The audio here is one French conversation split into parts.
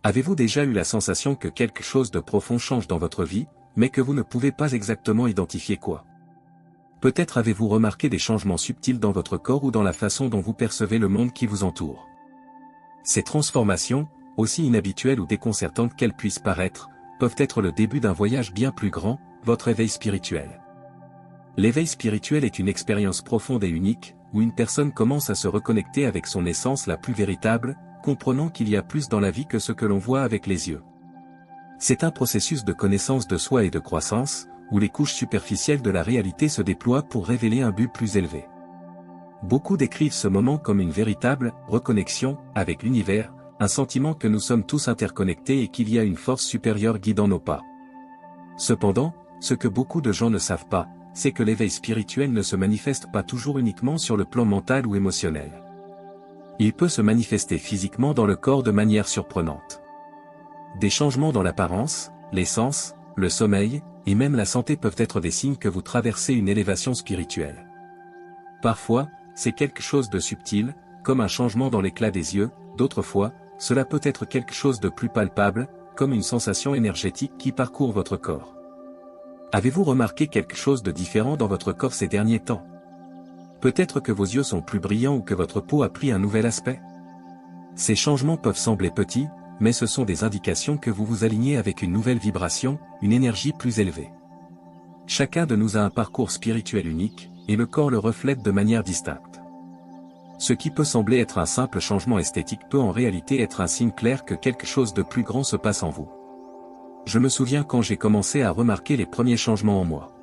Avez-vous déjà eu la sensation que quelque chose de profond change dans votre vie, mais que vous ne pouvez pas exactement identifier quoi? Peut-être avez-vous remarqué des changements subtils dans votre corps ou dans la façon dont vous percevez le monde qui vous entoure. Ces transformations, aussi inhabituelles ou déconcertantes qu'elles puissent paraître, peuvent être le début d'un voyage bien plus grand, votre éveil spirituel. L'éveil spirituel est une expérience profonde et unique, où une personne commence à se reconnecter avec son essence la plus véritable, comprenant qu'il y a plus dans la vie que ce que l'on voit avec les yeux. C'est un processus de connaissance de soi et de croissance, où les couches superficielles de la réalité se déploient pour révéler un but plus élevé. Beaucoup décrivent ce moment comme une véritable reconnexion avec l'univers, un sentiment que nous sommes tous interconnectés et qu'il y a une force supérieure guidant nos pas. Cependant, ce que beaucoup de gens ne savent pas, c'est que l'éveil spirituel ne se manifeste pas toujours uniquement sur le plan mental ou émotionnel. Il peut se manifester physiquement dans le corps de manière surprenante. Des changements dans l'apparence, les sens, le sommeil, et même la santé peuvent être des signes que vous traversez une élévation spirituelle. Parfois, c'est quelque chose de subtil, comme un changement dans l'éclat des yeux, d'autres fois, cela peut être quelque chose de plus palpable, comme une sensation énergétique qui parcourt votre corps. Avez-vous remarqué quelque chose de différent dans votre corps ces derniers temps? Peut-être que vos yeux sont plus brillants ou que votre peau a pris un nouvel aspect. Ces changements peuvent sembler petits, mais ce sont des indications que vous vous alignez avec une nouvelle vibration, une énergie plus élevée. Chacun de nous a un parcours spirituel unique, et le corps le reflète de manière distincte. Ce qui peut sembler être un simple changement esthétique peut en réalité être un signe clair que quelque chose de plus grand se passe en vous. Je me souviens quand j'ai commencé à remarquer les premiers changements en moi.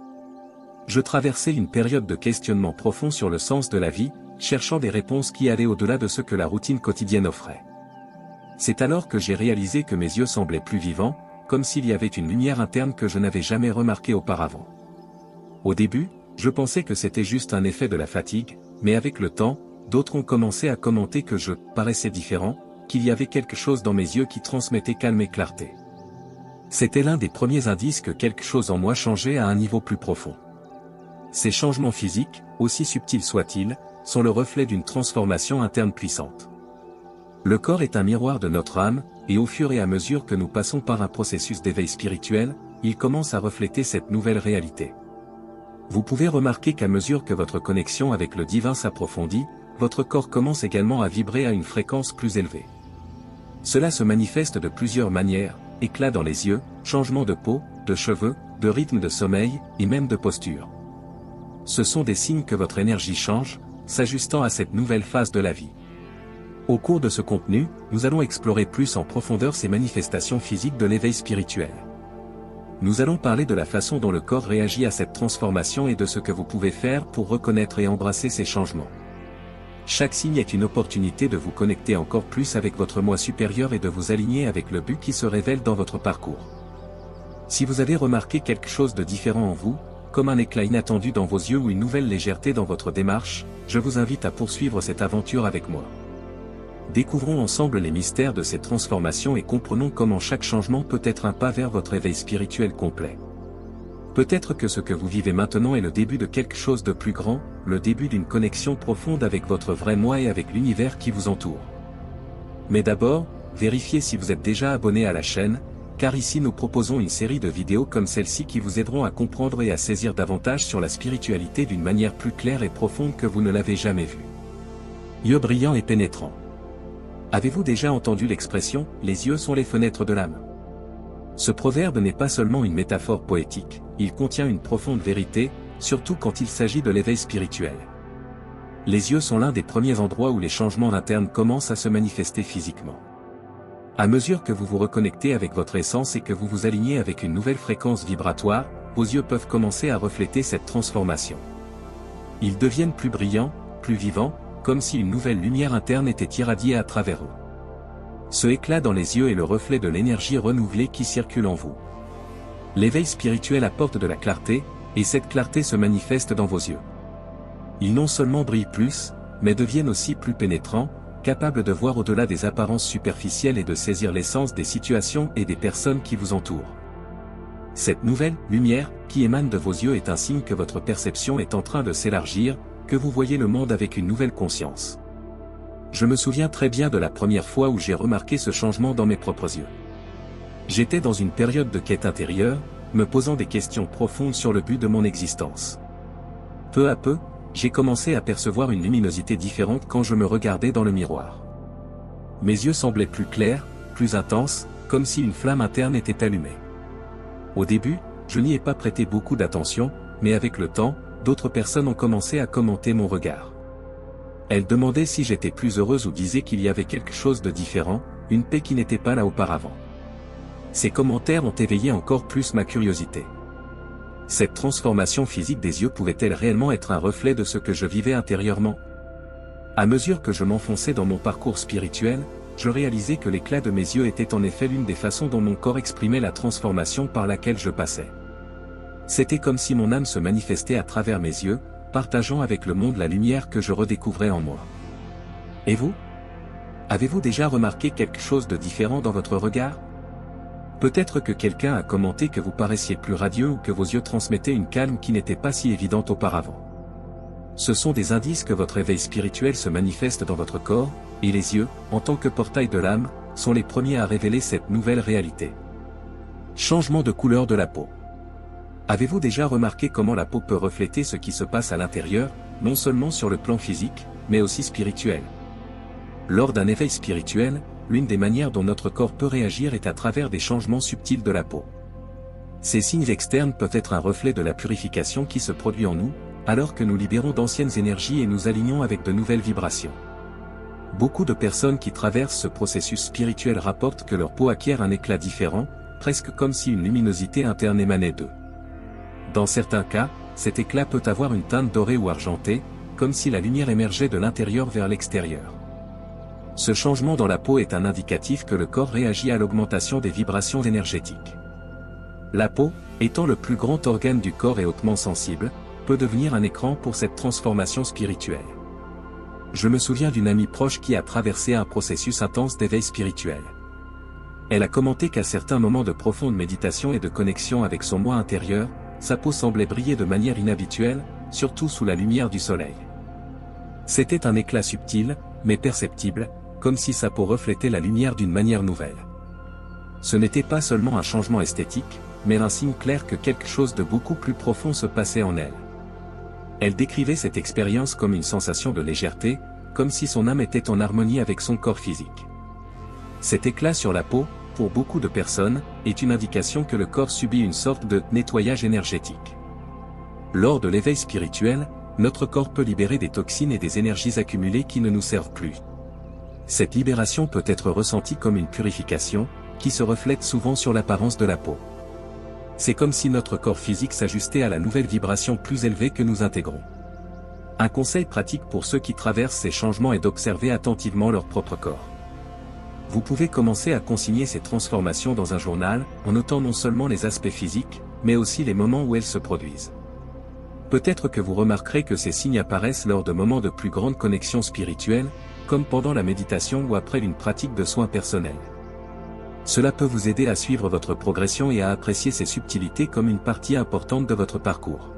Je traversais une période de questionnement profond sur le sens de la vie, cherchant des réponses qui allaient au-delà de ce que la routine quotidienne offrait. C'est alors que j'ai réalisé que mes yeux semblaient plus vivants, comme s'il y avait une lumière interne que je n'avais jamais remarquée auparavant. Au début, je pensais que c'était juste un effet de la fatigue, mais avec le temps, d'autres ont commencé à commenter que je paraissais différent, qu'il y avait quelque chose dans mes yeux qui transmettait calme et clarté. C'était l'un des premiers indices que quelque chose en moi changeait à un niveau plus profond. Ces changements physiques, aussi subtils soient-ils, sont le reflet d'une transformation interne puissante. Le corps est un miroir de notre âme, et au fur et à mesure que nous passons par un processus d'éveil spirituel, il commence à refléter cette nouvelle réalité. Vous pouvez remarquer qu'à mesure que votre connexion avec le divin s'approfondit, votre corps commence également à vibrer à une fréquence plus élevée. Cela se manifeste de plusieurs manières, éclat dans les yeux, changement de peau, de cheveux, de rythme de sommeil, et même de posture. Ce sont des signes que votre énergie change, s'ajustant à cette nouvelle phase de la vie. Au cours de ce contenu, nous allons explorer plus en profondeur ces manifestations physiques de l'éveil spirituel. Nous allons parler de la façon dont le corps réagit à cette transformation et de ce que vous pouvez faire pour reconnaître et embrasser ces changements. Chaque signe est une opportunité de vous connecter encore plus avec votre moi supérieur et de vous aligner avec le but qui se révèle dans votre parcours. Si vous avez remarqué quelque chose de différent en vous, comme un éclat inattendu dans vos yeux ou une nouvelle légèreté dans votre démarche, je vous invite à poursuivre cette aventure avec moi. Découvrons ensemble les mystères de ces transformations et comprenons comment chaque changement peut être un pas vers votre éveil spirituel complet. Peut-être que ce que vous vivez maintenant est le début de quelque chose de plus grand, le début d'une connexion profonde avec votre vrai moi et avec l'univers qui vous entoure. Mais d'abord, vérifiez si vous êtes déjà abonné à la chaîne, car ici nous proposons une série de vidéos comme celle-ci qui vous aideront à comprendre et à saisir davantage sur la spiritualité d'une manière plus claire et profonde que vous ne l'avez jamais vue. Yeux brillants et pénétrants. Avez-vous déjà entendu l'expression « les yeux sont les fenêtres de l'âme » ? Ce proverbe n'est pas seulement une métaphore poétique, il contient une profonde vérité, surtout quand il s'agit de l'éveil spirituel. Les yeux sont l'un des premiers endroits où les changements internes commencent à se manifester physiquement. À mesure que vous vous reconnectez avec votre essence et que vous vous alignez avec une nouvelle fréquence vibratoire, vos yeux peuvent commencer à refléter cette transformation. Ils deviennent plus brillants, plus vivants, comme si une nouvelle lumière interne était irradiée à travers eux. Ce éclat dans les yeux est le reflet de l'énergie renouvelée qui circule en vous. L'éveil spirituel apporte de la clarté, et cette clarté se manifeste dans vos yeux. Ils non seulement brillent plus, mais deviennent aussi plus pénétrants, capables de voir au-delà des apparences superficielles et de saisir l'essence des situations et des personnes qui vous entourent. Cette nouvelle lumière qui émane de vos yeux est un signe que votre perception est en train de s'élargir, que vous voyez le monde avec une nouvelle conscience. Je me souviens très bien de la première fois où j'ai remarqué ce changement dans mes propres yeux. J'étais dans une période de quête intérieure, me posant des questions profondes sur le but de mon existence. Peu à peu, j'ai commencé à percevoir une luminosité différente quand je me regardais dans le miroir. Mes yeux semblaient plus clairs, plus intenses, comme si une flamme interne était allumée. Au début, je n'y ai pas prêté beaucoup d'attention, mais avec le temps, d'autres personnes ont commencé à commenter mon regard. Elles demandaient si j'étais plus heureuse ou disaient qu'il y avait quelque chose de différent, une paix qui n'était pas là auparavant. Ces commentaires ont éveillé encore plus ma curiosité. Cette transformation physique des yeux pouvait-elle réellement être un reflet de ce que je vivais intérieurement? À mesure que je m'enfonçais dans mon parcours spirituel, je réalisais que l'éclat de mes yeux était en effet l'une des façons dont mon corps exprimait la transformation par laquelle je passais. C'était comme si mon âme se manifestait à travers mes yeux, partageant avec le monde la lumière que je redécouvrais en moi. Et vous? Avez-vous déjà remarqué quelque chose de différent dans votre regard? Peut-être que quelqu'un a commenté que vous paraissiez plus radieux ou que vos yeux transmettaient une calme qui n'était pas si évidente auparavant. Ce sont des indices que votre éveil spirituel se manifeste dans votre corps, et les yeux, en tant que portail de l'âme, sont les premiers à révéler cette nouvelle réalité. Changement de couleur de la peau. Avez-vous déjà remarqué comment la peau peut refléter ce qui se passe à l'intérieur, non seulement sur le plan physique, mais aussi spirituel? Lors d'un éveil spirituel, l'une des manières dont notre corps peut réagir est à travers des changements subtils de la peau. Ces signes externes peuvent être un reflet de la purification qui se produit en nous, alors que nous libérons d'anciennes énergies et nous alignons avec de nouvelles vibrations. Beaucoup de personnes qui traversent ce processus spirituel rapportent que leur peau acquiert un éclat différent, presque comme si une luminosité interne émanait d'eux. Dans certains cas, cet éclat peut avoir une teinte dorée ou argentée, comme si la lumière émergeait de l'intérieur vers l'extérieur. Ce changement dans la peau est un indicatif que le corps réagit à l'augmentation des vibrations énergétiques. La peau, étant le plus grand organe du corps et hautement sensible, peut devenir un écran pour cette transformation spirituelle. Je me souviens d'une amie proche qui a traversé un processus intense d'éveil spirituel. Elle a commenté qu'à certains moments de profonde méditation et de connexion avec son moi intérieur, sa peau semblait briller de manière inhabituelle, surtout sous la lumière du soleil. C'était un éclat subtil, mais perceptible, comme si sa peau reflétait la lumière d'une manière nouvelle. Ce n'était pas seulement un changement esthétique, mais un signe clair que quelque chose de beaucoup plus profond se passait en elle. Elle décrivait cette expérience comme une sensation de légèreté, comme si son âme était en harmonie avec son corps physique. Cet éclat sur la peau, pour beaucoup de personnes, est une indication que le corps subit une sorte de nettoyage énergétique. Lors de l'éveil spirituel, notre corps peut libérer des toxines et des énergies accumulées qui ne nous servent plus. Cette libération peut être ressentie comme une purification, qui se reflète souvent sur l'apparence de la peau. C'est comme si notre corps physique s'ajustait à la nouvelle vibration plus élevée que nous intégrons. Un conseil pratique pour ceux qui traversent ces changements est d'observer attentivement leur propre corps. Vous pouvez commencer à consigner ces transformations dans un journal, en notant non seulement les aspects physiques, mais aussi les moments où elles se produisent. Peut-être que vous remarquerez que ces signes apparaissent lors de moments de plus grande connexion spirituelle, comme pendant la méditation ou après une pratique de soins personnels. Cela peut vous aider à suivre votre progression et à apprécier ces subtilités comme une partie importante de votre parcours.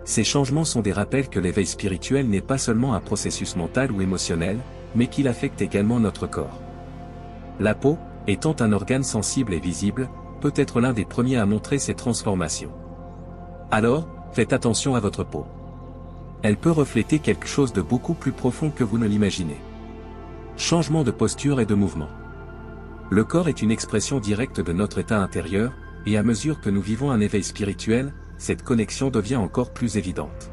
Ces changements sont des rappels que l'éveil spirituel n'est pas seulement un processus mental ou émotionnel, mais qu'il affecte également notre corps. La peau, étant un organe sensible et visible, peut être l'un des premiers à montrer ces transformations. Alors, faites attention à votre peau. Elle peut refléter quelque chose de beaucoup plus profond que vous ne l'imaginez. Changement de posture et de mouvement. Le corps est une expression directe de notre état intérieur, et à mesure que nous vivons un éveil spirituel, cette connexion devient encore plus évidente.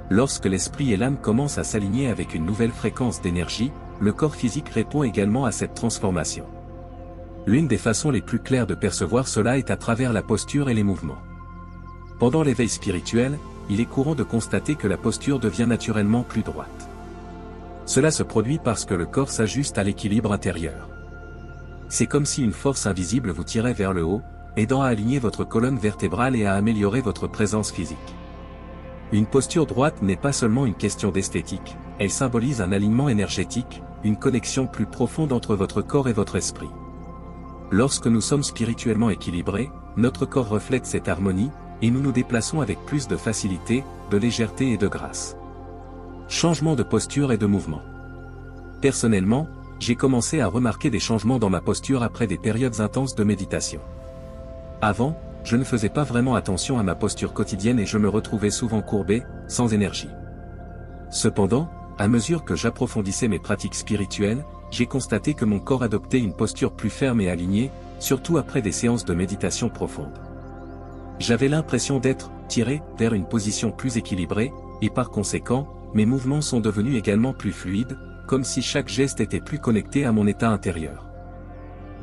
Lorsque l'esprit et l'âme commencent à s'aligner avec une nouvelle fréquence d'énergie, le corps physique répond également à cette transformation. L'une des façons les plus claires de percevoir cela est à travers la posture et les mouvements. Pendant l'éveil spirituel, il est courant de constater que la posture devient naturellement plus droite. Cela se produit parce que le corps s'ajuste à l'équilibre intérieur. C'est comme si une force invisible vous tirait vers le haut, aidant à aligner votre colonne vertébrale et à améliorer votre présence physique. Une posture droite n'est pas seulement une question d'esthétique, elle symbolise un alignement énergétique, une connexion plus profonde entre votre corps et votre esprit. Lorsque nous sommes spirituellement équilibrés, notre corps reflète cette harmonie, et nous nous déplaçons avec plus de facilité, de légèreté et de grâce. Changement de posture et de mouvement. Personnellement, j'ai commencé à remarquer des changements dans ma posture après des périodes intenses de méditation. Avant, je ne faisais pas vraiment attention à ma posture quotidienne et je me retrouvais souvent courbé, sans énergie. Cependant, à mesure que j'approfondissais mes pratiques spirituelles, j'ai constaté que mon corps adoptait une posture plus ferme et alignée, surtout après des séances de méditation profonde. J'avais l'impression d'être tiré vers une position plus équilibrée, et par conséquent, mes mouvements sont devenus également plus fluides, comme si chaque geste était plus connecté à mon état intérieur.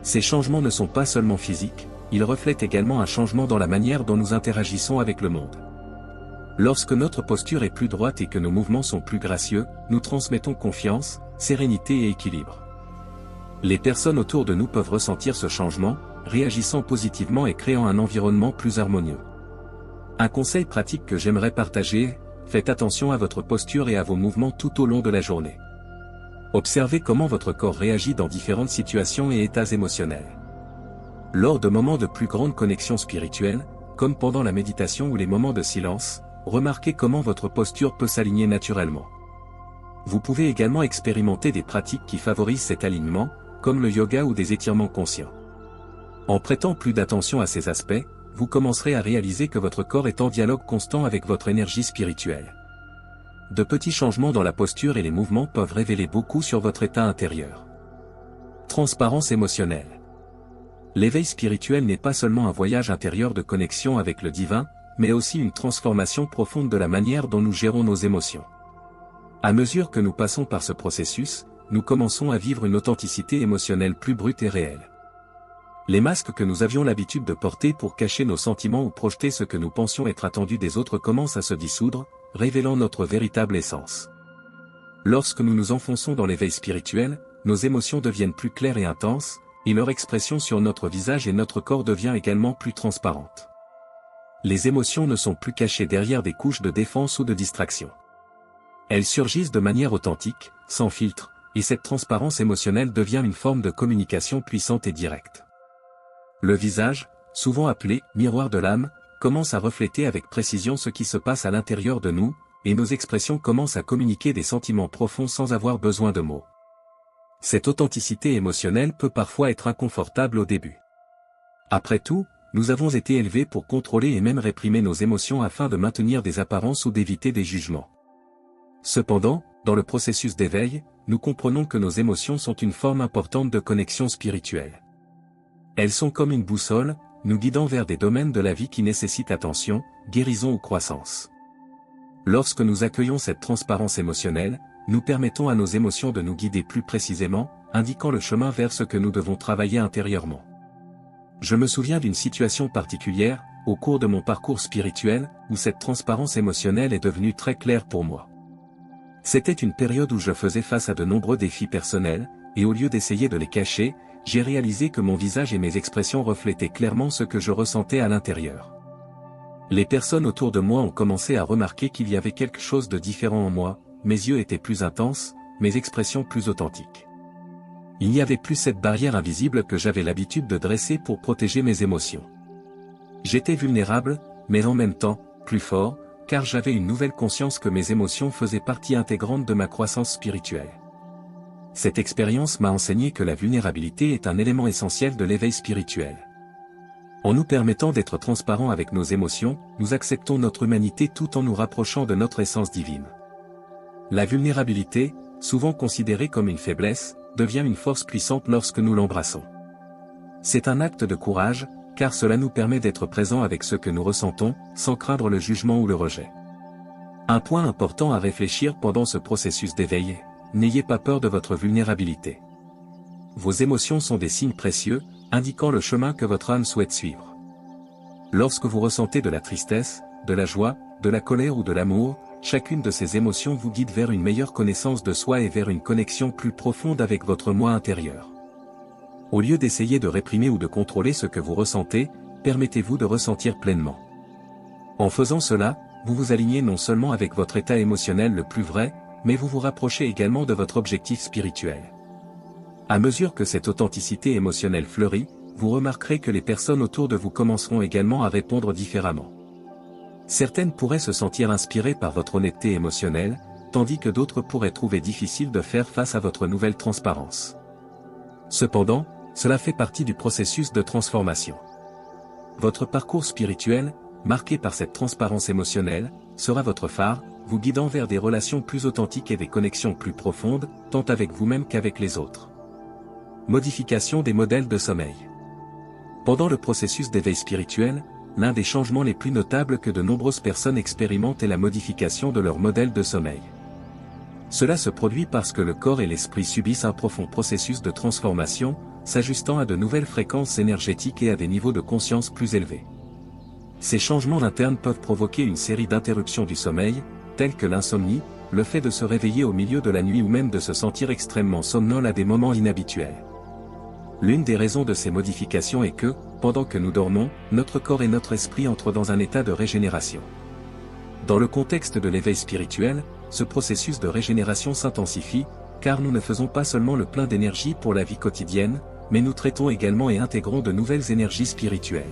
Ces changements ne sont pas seulement physiques, ils reflètent également un changement dans la manière dont nous interagissons avec le monde. Lorsque notre posture est plus droite et que nos mouvements sont plus gracieux, nous transmettons confiance, sérénité et équilibre. Les personnes autour de nous peuvent ressentir ce changement, réagissant positivement et créant un environnement plus harmonieux. Un conseil pratique que j'aimerais partager: faites attention à votre posture et à vos mouvements tout au long de la journée. Observez comment votre corps réagit dans différentes situations et états émotionnels. Lors de moments de plus grande connexion spirituelle, comme pendant la méditation ou les moments de silence, remarquez comment votre posture peut s'aligner naturellement. Vous pouvez également expérimenter des pratiques qui favorisent cet alignement, comme le yoga ou des étirements conscients. En prêtant plus d'attention à ces aspects, vous commencerez à réaliser que votre corps est en dialogue constant avec votre énergie spirituelle. De petits changements dans la posture et les mouvements peuvent révéler beaucoup sur votre état intérieur. Transparence émotionnelle. L'éveil spirituel n'est pas seulement un voyage intérieur de connexion avec le divin, mais aussi une transformation profonde de la manière dont nous gérons nos émotions. À mesure que nous passons par ce processus, nous commençons à vivre une authenticité émotionnelle plus brute et réelle. Les masques que nous avions l'habitude de porter pour cacher nos sentiments ou projeter ce que nous pensions être attendu des autres commencent à se dissoudre, révélant notre véritable essence. Lorsque nous nous enfonçons dans l'éveil spirituel, nos émotions deviennent plus claires et intenses, et leur expression sur notre visage et notre corps devient également plus transparente. Les émotions ne sont plus cachées derrière des couches de défense ou de distraction. Elles surgissent de manière authentique, sans filtre, et cette transparence émotionnelle devient une forme de communication puissante et directe. Le visage, souvent appelé « miroir de l'âme », commence à refléter avec précision ce qui se passe à l'intérieur de nous, et nos expressions commencent à communiquer des sentiments profonds sans avoir besoin de mots. Cette authenticité émotionnelle peut parfois être inconfortable au début. Après tout, nous avons été élevés pour contrôler et même réprimer nos émotions afin de maintenir des apparences ou d'éviter des jugements. Cependant, dans le processus d'éveil, nous comprenons que nos émotions sont une forme importante de connexion spirituelle. Elles sont comme une boussole, nous guidant vers des domaines de la vie qui nécessitent attention, guérison ou croissance. Lorsque nous accueillons cette transparence émotionnelle, nous permettons à nos émotions de nous guider plus précisément, indiquant le chemin vers ce que nous devons travailler intérieurement. Je me souviens d'une situation particulière, au cours de mon parcours spirituel, où cette transparence émotionnelle est devenue très claire pour moi. C'était une période où je faisais face à de nombreux défis personnels, et au lieu d'essayer de les cacher, j'ai réalisé que mon visage et mes expressions reflétaient clairement ce que je ressentais à l'intérieur. Les personnes autour de moi ont commencé à remarquer qu'il y avait quelque chose de différent en moi, mes yeux étaient plus intenses, mes expressions plus authentiques. Il n'y avait plus cette barrière invisible que j'avais l'habitude de dresser pour protéger mes émotions. J'étais vulnérable, mais en même temps, plus fort, car j'avais une nouvelle conscience que mes émotions faisaient partie intégrante de ma croissance spirituelle. Cette expérience m'a enseigné que la vulnérabilité est un élément essentiel de l'éveil spirituel. En nous permettant d'être transparents avec nos émotions, nous acceptons notre humanité tout en nous rapprochant de notre essence divine. La vulnérabilité, souvent considérée comme une faiblesse, devient une force puissante lorsque nous l'embrassons. C'est un acte de courage, car cela nous permet d'être présents avec ce que nous ressentons, sans craindre le jugement ou le rejet. Un point important à réfléchir pendant ce processus d'éveil: n'ayez pas peur de votre vulnérabilité. Vos émotions sont des signes précieux, indiquant le chemin que votre âme souhaite suivre. Lorsque vous ressentez de la tristesse, de la joie, de la colère ou de l'amour, chacune de ces émotions vous guide vers une meilleure connaissance de soi et vers une connexion plus profonde avec votre moi intérieur. Au lieu d'essayer de réprimer ou de contrôler ce que vous ressentez, permettez-vous de ressentir pleinement. En faisant cela, vous vous alignez non seulement avec votre état émotionnel le plus vrai, mais vous vous rapprochez également de votre objectif spirituel. À mesure que cette authenticité émotionnelle fleurit, vous remarquerez que les personnes autour de vous commenceront également à répondre différemment. Certaines pourraient se sentir inspirées par votre honnêteté émotionnelle, tandis que d'autres pourraient trouver difficile de faire face à votre nouvelle transparence. Cependant, cela fait partie du processus de transformation. Votre parcours spirituel, marqué par cette transparence émotionnelle, sera votre phare, vous guidant vers des relations plus authentiques et des connexions plus profondes, tant avec vous-même qu'avec les autres. Modification des modèles de sommeil. Pendant le processus d'éveil spirituel, l'un des changements les plus notables que de nombreuses personnes expérimentent est la modification de leur modèle de sommeil. Cela se produit parce que le corps et l'esprit subissent un profond processus de transformation, s'ajustant à de nouvelles fréquences énergétiques et à des niveaux de conscience plus élevés. Ces changements internes peuvent provoquer une série d'interruptions du sommeil, telles que l'insomnie, le fait de se réveiller au milieu de la nuit ou même de se sentir extrêmement somnolent à des moments inhabituels. L'une des raisons de ces modifications est que, pendant que nous dormons, notre corps et notre esprit entrent dans un état de régénération. Dans le contexte de l'éveil spirituel, ce processus de régénération s'intensifie, car nous ne faisons pas seulement le plein d'énergie pour la vie quotidienne, mais nous traitons également et intégrons de nouvelles énergies spirituelles.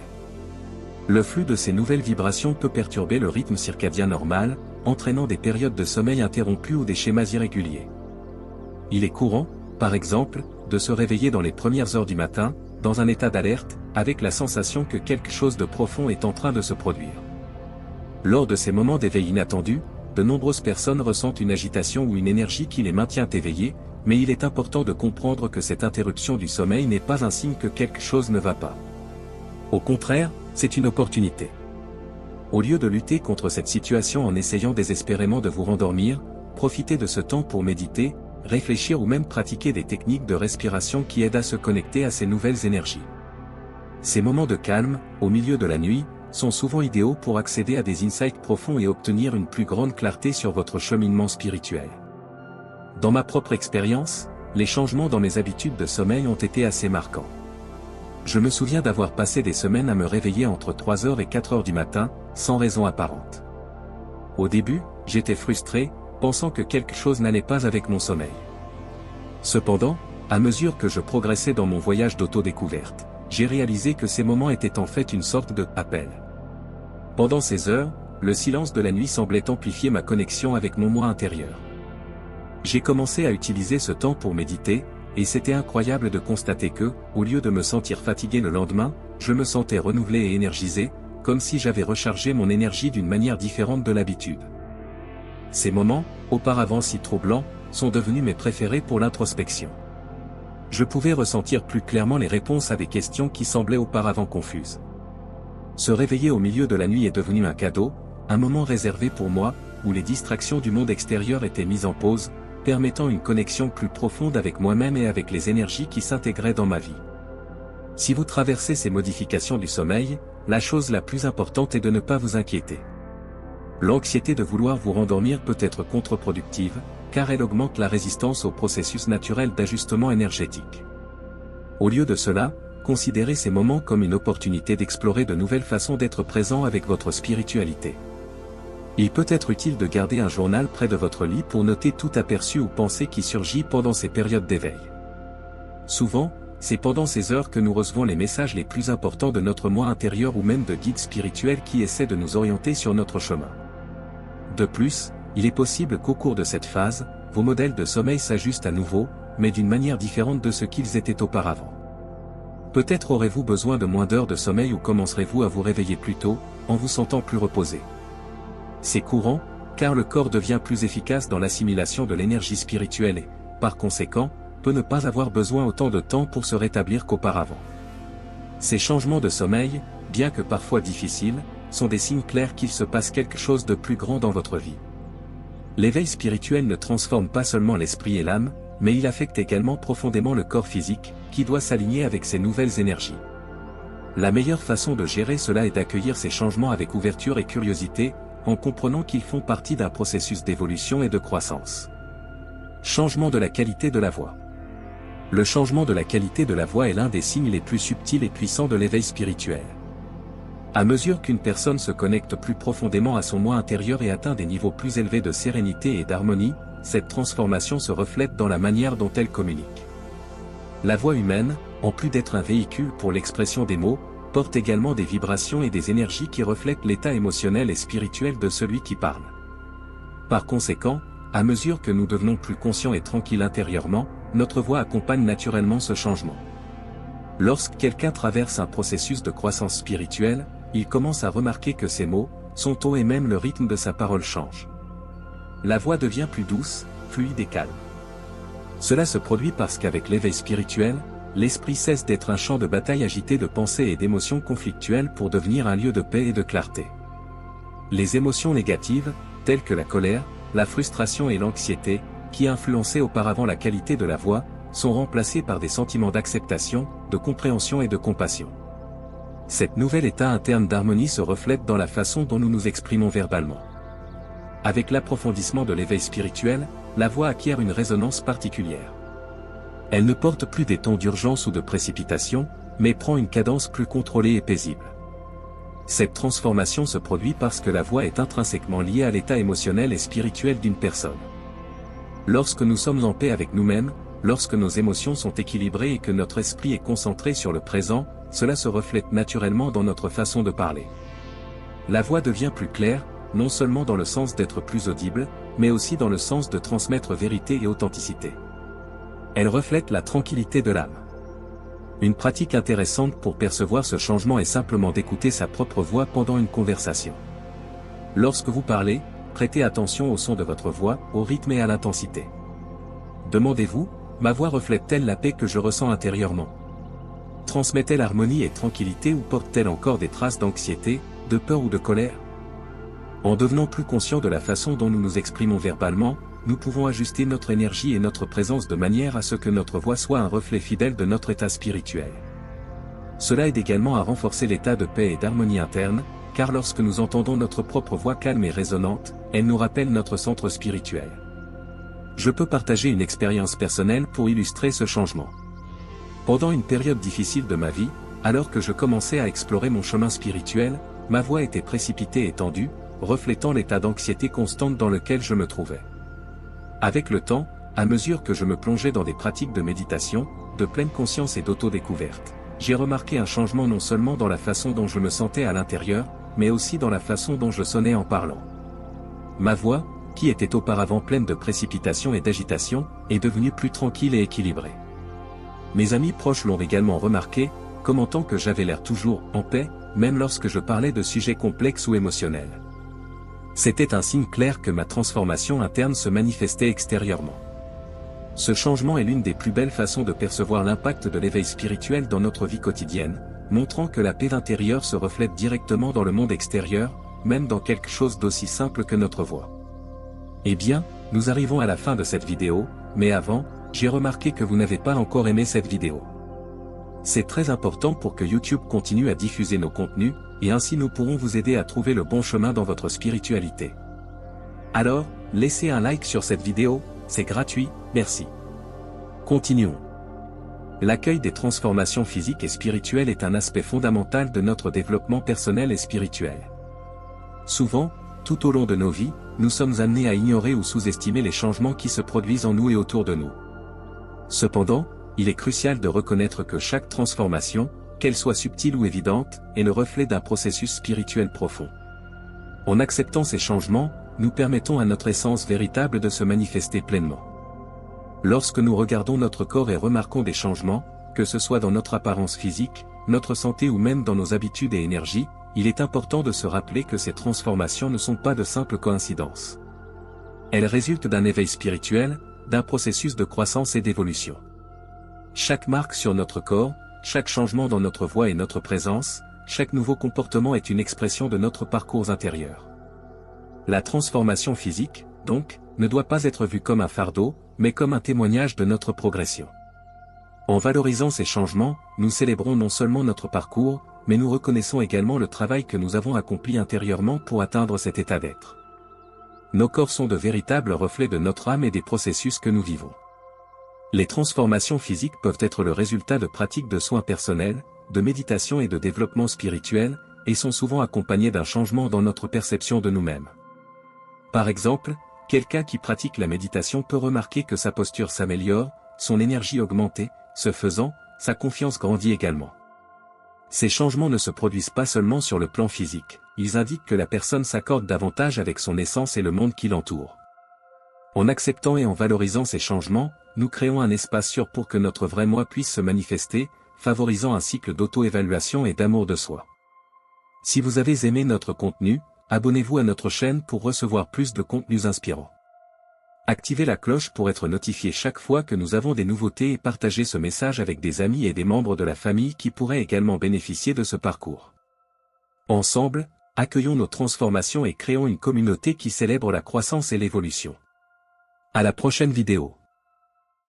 Le flux de ces nouvelles vibrations peut perturber le rythme circadien normal, entraînant des périodes de sommeil interrompues ou des schémas irréguliers. Il est courant, par exemple, de se réveiller dans les premières heures du matin, dans un état d'alerte, avec la sensation que quelque chose de profond est en train de se produire. Lors de ces moments d'éveil inattendus, de nombreuses personnes ressentent une agitation ou une énergie qui les maintient éveillées, mais il est important de comprendre que cette interruption du sommeil n'est pas un signe que quelque chose ne va pas. Au contraire, c'est une opportunité. Au lieu de lutter contre cette situation en essayant désespérément de vous rendormir, profitez de ce temps pour méditer, réfléchir ou même pratiquer des techniques de respiration qui aident à se connecter à ces nouvelles énergies. Ces moments de calme, au milieu de la nuit, sont souvent idéaux pour accéder à des insights profonds et obtenir une plus grande clarté sur votre cheminement spirituel. Dans ma propre expérience, les changements dans mes habitudes de sommeil ont été assez marquants. Je me souviens d'avoir passé des semaines à me réveiller entre 3h et 4h du matin, sans raison apparente. Au début, j'étais frustré, pensant que quelque chose n'allait pas avec mon sommeil. Cependant, à mesure que je progressais dans mon voyage d'autodécouverte, j'ai réalisé que ces moments étaient en fait une sorte de « appel ». Pendant ces heures, le silence de la nuit semblait amplifier ma connexion avec mon moi intérieur. J'ai commencé à utiliser ce temps pour méditer, et c'était incroyable de constater que, au lieu de me sentir fatigué le lendemain, je me sentais renouvelé et énergisé, comme si j'avais rechargé mon énergie d'une manière différente de l'habitude. Ces moments, auparavant si troublants, sont devenus mes préférés pour l'introspection. Je pouvais ressentir plus clairement les réponses à des questions qui semblaient auparavant confuses. Se réveiller au milieu de la nuit est devenu un cadeau, un moment réservé pour moi, où les distractions du monde extérieur étaient mises en pause, permettant une connexion plus profonde avec moi-même et avec les énergies qui s'intégraient dans ma vie. Si vous traversez ces modifications du sommeil, la chose la plus importante est de ne pas vous inquiéter. L'anxiété de vouloir vous rendormir peut être contre-productive, car elle augmente la résistance au processus naturel d'ajustement énergétique. Au lieu de cela, considérez ces moments comme une opportunité d'explorer de nouvelles façons d'être présent avec votre spiritualité. Il peut être utile de garder un journal près de votre lit pour noter tout aperçu ou pensée qui surgit pendant ces périodes d'éveil. Souvent, c'est pendant ces heures que nous recevons les messages les plus importants de notre moi intérieur ou même de guides spirituels qui essaient de nous orienter sur notre chemin. De plus, il est possible qu'au cours de cette phase, vos modèles de sommeil s'ajustent à nouveau, mais d'une manière différente de ce qu'ils étaient auparavant. Peut-être aurez-vous besoin de moins d'heures de sommeil ou commencerez-vous à vous réveiller plus tôt, en vous sentant plus reposé. C'est courant, car le corps devient plus efficace dans l'assimilation de l'énergie spirituelle et, par conséquent, peut ne pas avoir besoin autant de temps pour se rétablir qu'auparavant. Ces changements de sommeil, bien que parfois difficiles, sont des signes clairs qu'il se passe quelque chose de plus grand dans votre vie. L'éveil spirituel ne transforme pas seulement l'esprit et l'âme, mais il affecte également profondément le corps physique, qui doit s'aligner avec ces nouvelles énergies. La meilleure façon de gérer cela est d'accueillir ces changements avec ouverture et curiosité, en comprenant qu'ils font partie d'un processus d'évolution et de croissance. Changement de la qualité de la voix. Le changement de la qualité de la voix est l'un des signes les plus subtils et puissants de l'éveil spirituel. À mesure qu'une personne se connecte plus profondément à son moi intérieur et atteint des niveaux plus élevés de sérénité et d'harmonie, cette transformation se reflète dans la manière dont elle communique. La voix humaine, en plus d'être un véhicule pour l'expression des mots, porte également des vibrations et des énergies qui reflètent l'état émotionnel et spirituel de celui qui parle. Par conséquent, à mesure que nous devenons plus conscients et tranquilles intérieurement, notre voix accompagne naturellement ce changement. Lorsque quelqu'un traverse un processus de croissance spirituelle, il commence à remarquer que ses mots, son ton et même le rythme de sa parole changent. La voix devient plus douce, fluide et calme. Cela se produit parce qu'avec l'éveil spirituel, l'esprit cesse d'être un champ de bataille agité de pensées et d'émotions conflictuelles pour devenir un lieu de paix et de clarté. Les émotions négatives, telles que la colère, la frustration et l'anxiété, qui influençaient auparavant la qualité de la voix, sont remplacées par des sentiments d'acceptation, de compréhension et de compassion. Cet nouvel état interne d'harmonie se reflète dans la façon dont nous nous exprimons verbalement. Avec l'approfondissement de l'éveil spirituel, la voix acquiert une résonance particulière. Elle ne porte plus des tons d'urgence ou de précipitation, mais prend une cadence plus contrôlée et paisible. Cette transformation se produit parce que la voix est intrinsèquement liée à l'état émotionnel et spirituel d'une personne. Lorsque nous sommes en paix avec nous-mêmes, lorsque nos émotions sont équilibrées et que notre esprit est concentré sur le présent, cela se reflète naturellement dans notre façon de parler. La voix devient plus claire, non seulement dans le sens d'être plus audible, mais aussi dans le sens de transmettre vérité et authenticité. Elle reflète la tranquillité de l'âme. Une pratique intéressante pour percevoir ce changement est simplement d'écouter sa propre voix pendant une conversation. Lorsque vous parlez, prêtez attention au son de votre voix, au rythme et à l'intensité. Demandez-vous, ma voix reflète-t-elle la paix que je ressens intérieurement? Transmet-elle harmonie et tranquillité ou porte-t-elle encore des traces d'anxiété, de peur ou de colère? En devenant plus conscients de la façon dont nous nous exprimons verbalement, nous pouvons ajuster notre énergie et notre présence de manière à ce que notre voix soit un reflet fidèle de notre état spirituel. Cela aide également à renforcer l'état de paix et d'harmonie interne, car lorsque nous entendons notre propre voix calme et résonante, elle nous rappelle notre centre spirituel. Je peux partager une expérience personnelle pour illustrer ce changement. Pendant une période difficile de ma vie, alors que je commençais à explorer mon chemin spirituel, ma voix était précipitée et tendue, reflétant l'état d'anxiété constante dans lequel je me trouvais. Avec le temps, à mesure que je me plongeais dans des pratiques de méditation, de pleine conscience et d'auto-découverte, j'ai remarqué un changement non seulement dans la façon dont je me sentais à l'intérieur, mais aussi dans la façon dont je sonnais en parlant. Ma voix, qui était auparavant pleine de précipitation et d'agitation, est devenue plus tranquille et équilibrée. Mes amis proches l'ont également remarqué, commentant que j'avais l'air toujours en paix, même lorsque je parlais de sujets complexes ou émotionnels. C'était un signe clair que ma transformation interne se manifestait extérieurement. Ce changement est l'une des plus belles façons de percevoir l'impact de l'éveil spirituel dans notre vie quotidienne, montrant que la paix intérieure se reflète directement dans le monde extérieur, même dans quelque chose d'aussi simple que notre voix. Eh bien, nous arrivons à la fin de cette vidéo, mais avant, j'ai remarqué que vous n'avez pas encore aimé cette vidéo. C'est très important pour que YouTube continue à diffuser nos contenus, et ainsi nous pourrons vous aider à trouver le bon chemin dans votre spiritualité. Alors, laissez un like sur cette vidéo, c'est gratuit, merci. Continuons. L'accueil des transformations physiques et spirituelles est un aspect fondamental de notre développement personnel et spirituel. Souvent, tout au long de nos vies, nous sommes amenés à ignorer ou sous-estimer les changements qui se produisent en nous et autour de nous. Cependant, il est crucial de reconnaître que chaque transformation, qu'elle soit subtile ou évidente, est le reflet d'un processus spirituel profond. En acceptant ces changements, nous permettons à notre essence véritable de se manifester pleinement. Lorsque nous regardons notre corps et remarquons des changements, que ce soit dans notre apparence physique, notre santé ou même dans nos habitudes et énergies, il est important de se rappeler que ces transformations ne sont pas de simples coïncidences. Elles résultent d'un éveil spirituel, d'un processus de croissance et d'évolution. Chaque marque sur notre corps, chaque changement dans notre voix et notre présence, chaque nouveau comportement est une expression de notre parcours intérieur. La transformation physique, donc, ne doit pas être vue comme un fardeau, mais comme un témoignage de notre progression. En valorisant ces changements, nous célébrons non seulement notre parcours, mais nous reconnaissons également le travail que nous avons accompli intérieurement pour atteindre cet état d'être. Nos corps sont de véritables reflets de notre âme et des processus que nous vivons. Les transformations physiques peuvent être le résultat de pratiques de soins personnels, de méditation et de développement spirituel, et sont souvent accompagnées d'un changement dans notre perception de nous-mêmes. Par exemple, quelqu'un qui pratique la méditation peut remarquer que sa posture s'améliore, son énergie augmente, ce faisant, sa confiance grandit également. Ces changements ne se produisent pas seulement sur le plan physique, ils indiquent que la personne s'accorde davantage avec son essence et le monde qui l'entoure. En acceptant et en valorisant ces changements, nous créons un espace sûr pour que notre vrai moi puisse se manifester, favorisant un cycle d'auto-évaluation et d'amour de soi. Si vous avez aimé notre contenu, abonnez-vous à notre chaîne pour recevoir plus de contenus inspirants. Activez la cloche pour être notifié chaque fois que nous avons des nouveautés et partagez ce message avec des amis et des membres de la famille qui pourraient également bénéficier de ce parcours. Ensemble, accueillons nos transformations et créons une communauté qui célèbre la croissance et l'évolution. À la prochaine vidéo.